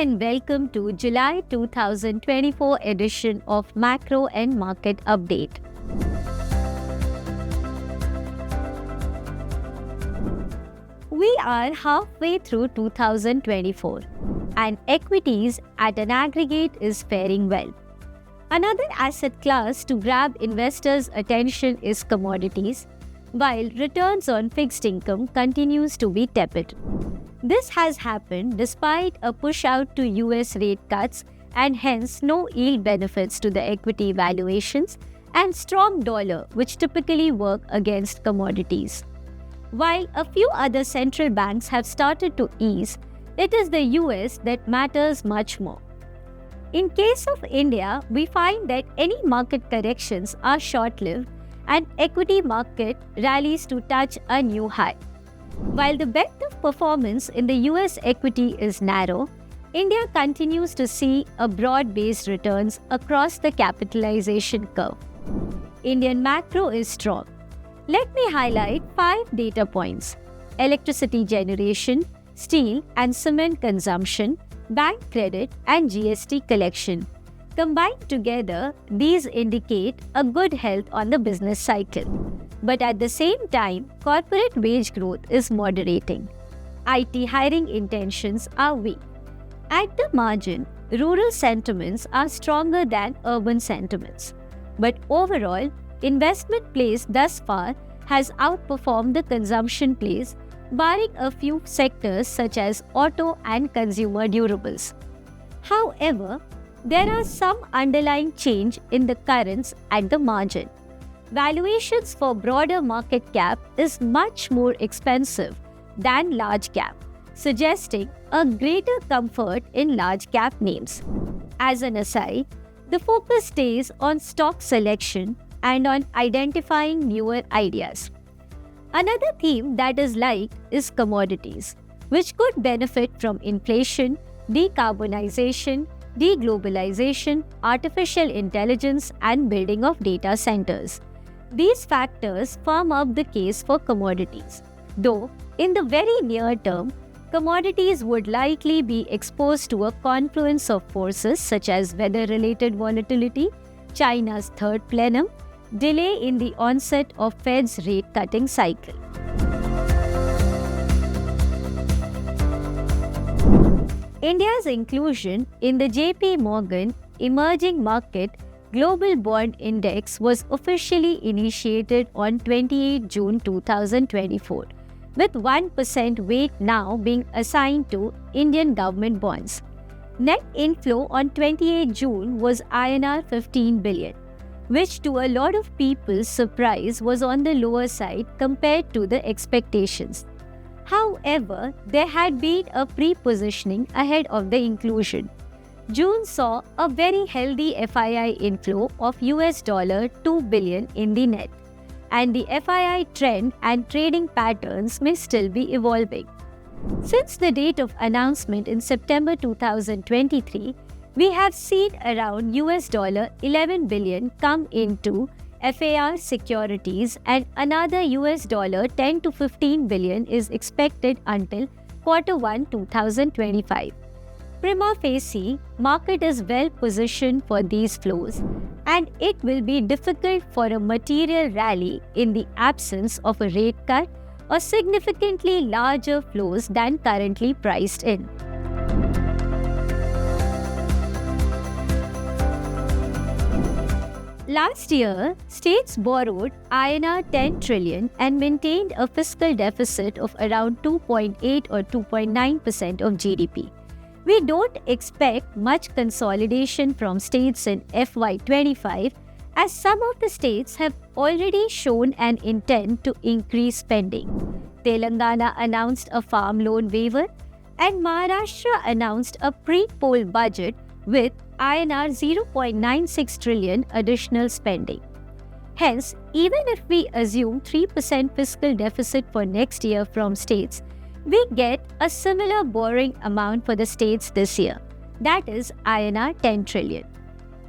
and welcome to July 2024 edition of Macro and Market Update. We are halfway through 2024 and equities at an aggregate is faring well. Another asset class to grab investors' attention is commodities, while returns on fixed income continues to be tepid. This has happened despite a push out to US rate cuts and hence no yield benefits to the equity valuations and strong dollar which typically work against commodities. While a few other central banks have started to ease, it is the US that matters much more. In case of India, we find that any market corrections are short-lived and equity market rallies to touch a new high. While the breadth of performance in the US equity is narrow, India continues to see a broad-based returns across the capitalization curve. Indian macro is strong. Let me highlight 5 data points: electricity generation, steel and cement consumption, bank credit and GST collection. Combined together, these indicate a good health on the business cycle. But at the same time, corporate wage growth is moderating. IT hiring intentions are weak. At the margin, rural sentiments are stronger than urban sentiments. But overall, investment plays thus far has outperformed the consumption plays, barring a few sectors such as auto and consumer durables. However, there are some underlying change in the currents at the margin. Valuations for broader market cap is much more expensive than large cap, suggesting a greater comfort in large cap names. As an aside, the focus stays on stock selection and on identifying newer ideas. Another theme that is liked is commodities, which could benefit from inflation, decarbonization, deglobalization, artificial intelligence, and building of data centers. These factors firm up the case for commodities, though in the very near term, commodities would likely be exposed to a confluence of forces such as weather-related volatility, China's third plenum, delay in the onset of Fed's rate-cutting cycle. India's inclusion in the JP Morgan Emerging Market Global Bond Index was officially initiated on 28 June 2024, with 1% weight now being assigned to Indian government bonds. Net inflow on 28 June was INR 15 billion, which to a lot of people's surprise was on the lower side compared to the expectations. However, there had been a pre-positioning ahead of the inclusion. June saw a very healthy FII inflow of $2 billion in the net, and the FII trend and trading patterns may still be evolving. Since the date of announcement in September 2023, we have seen around $11 billion come into FAR securities and another $10 to 15 billion is expected until Q1 2025. Prima facie, market is well positioned for these flows and it will be difficult for a material rally in the absence of a rate cut or significantly larger flows than currently priced in. Last year, states borrowed INR 10 trillion and maintained a fiscal deficit of around 2.8 or 2.9% of GDP. We don't expect much consolidation from states in FY25 as some of the states have already shown an intent to increase spending. Telangana announced a farm loan waiver and Maharashtra announced a pre-poll budget with INR 0.96 trillion additional spending. Hence, even if we assume 3% fiscal deficit for next year from states, we get a similar borrowing amount for the states this year, that is INR 10 trillion.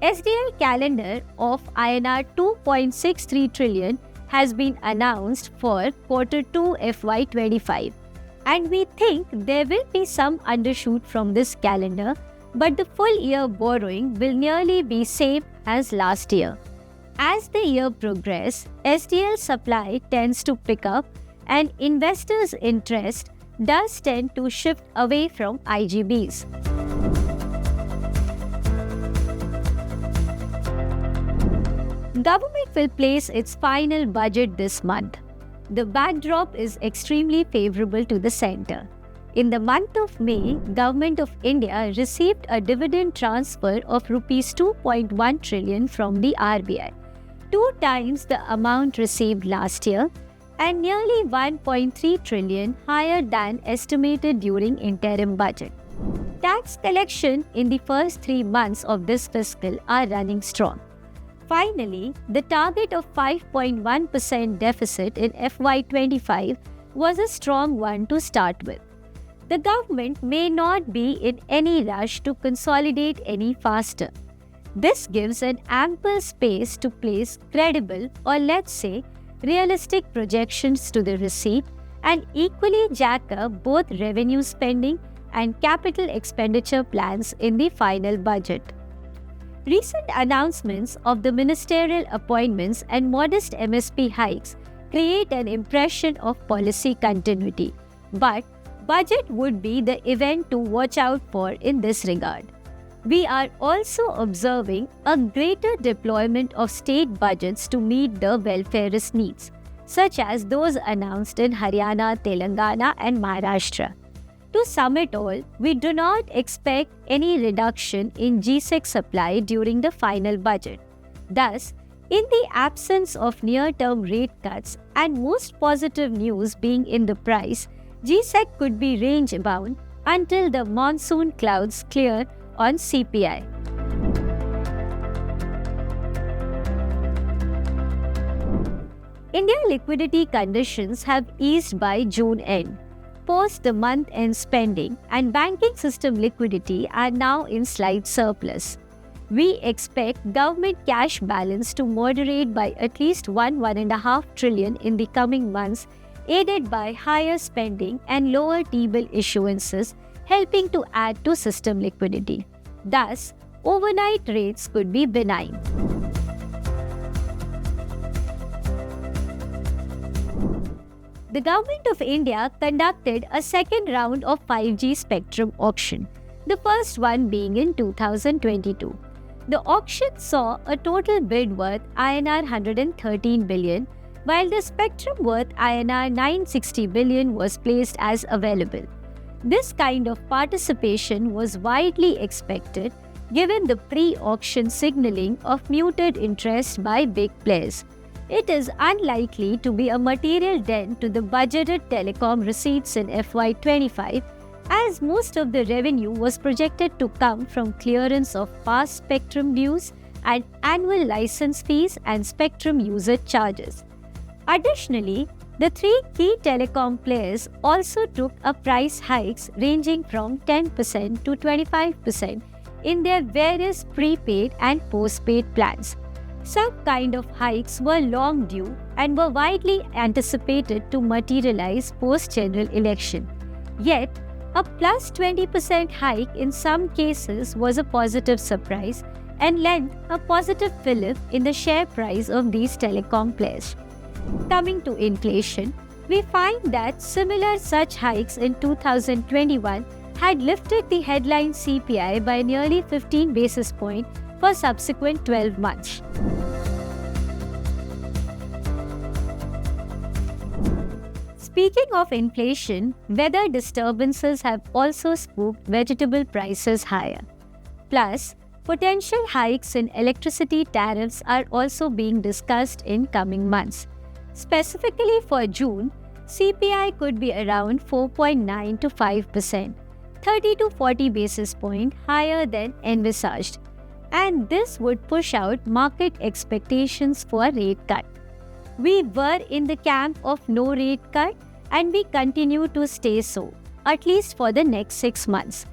SDI calendar of INR 2.63 trillion has been announced for Q2 FY25 and we think there will be some undershoot from this calendar, but the full year borrowing will nearly be same as last year. As the year progresses, SDL supply tends to pick up and investors' interest does tend to shift away from IGBs. Government will place its final budget this month. The backdrop is extremely favorable to the centre. In the month of May, Government of India received a dividend transfer of Rs 2.1 trillion from the RBI, 2 times the amount received last year and nearly 1.3 trillion higher than estimated during interim budget. Tax collection in the first 3 months of this fiscal are running strong. Finally, the target of 5.1% deficit in FY25 was a strong one to start with. The government may not be in any rush to consolidate any faster. This gives an ample space to place credible, or let's say, realistic projections to the receipt and equally jack up both revenue spending and capital expenditure plans in the final budget. Recent announcements of the ministerial appointments and modest MSP hikes create an impression of policy continuity, but budget would be the event to watch out for in this regard. We are also observing a greater deployment of state budgets to meet the welfareist needs, such as those announced in Haryana, Telangana, and Maharashtra. To sum it all, we do not expect any reduction in GSEC supply during the final budget. Thus, in the absence of near-term rate cuts and most positive news being in the price, GSEC could be range-bound until the monsoon clouds clear on CPI. India liquidity conditions have eased by June end. Post the month-end spending and banking system liquidity are now in slight surplus. We expect government cash balance to moderate by at least 1.5 trillion in the coming months, aided by higher spending and lower T-bill issuances, helping to add to system liquidity. Thus, overnight rates could be benign. The Government of India conducted a second round of 5G spectrum auction, the first one being in 2022. The auction saw a total bid worth INR 113 billion, while the spectrum worth INR 960 billion was placed as available. This kind of participation was widely expected given the pre-auction signaling of muted interest by big players. It is unlikely to be a material dent to the budgeted telecom receipts in FY25, as most of the revenue was projected to come from clearance of past spectrum dues and annual license fees and spectrum usage charges. Additionally, the 3 key telecom players also took a price hikes ranging from 10% to 25% in their various prepaid and postpaid plans. Some kind of hikes were long due and were widely anticipated to materialize post-general election. Yet, a plus 20% hike in some cases was a positive surprise and lent a positive fillip in the share price of these telecom players. Coming to inflation, we find that similar such hikes in 2021 had lifted the headline CPI by nearly 15 basis points for subsequent 12 months. Speaking of inflation, weather disturbances have also spooked vegetable prices higher. Plus, potential hikes in electricity tariffs are also being discussed in coming months. Specifically for June, CPI could be around 4.9 to 5%, 30 to 40 basis points higher than envisaged, and this would push out market expectations for a rate cut. We were in the camp of no rate cut and we continue to stay so, at least for the next 6 months.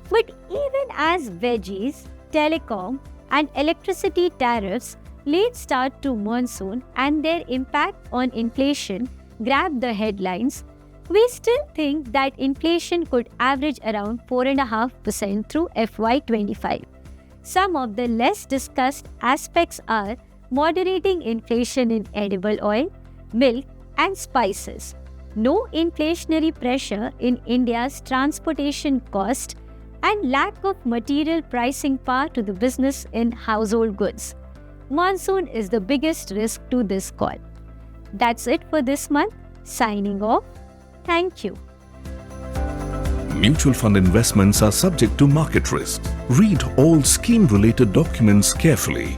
But even as veggies, telecom and electricity tariffs late start to monsoon and their impact on inflation grab the headlines, We still think that inflation could average around 4.5% through FY25. Some of the less discussed aspects are moderating inflation in edible oil, milk, and spices, no inflationary pressure in India's transportation cost, and lack of material pricing power to the business in household goods. Monsoon is the biggest risk to this call. That's it for this month. Signing off. Thank you. Mutual fund investments are subject to market risks. Read all scheme-related documents carefully.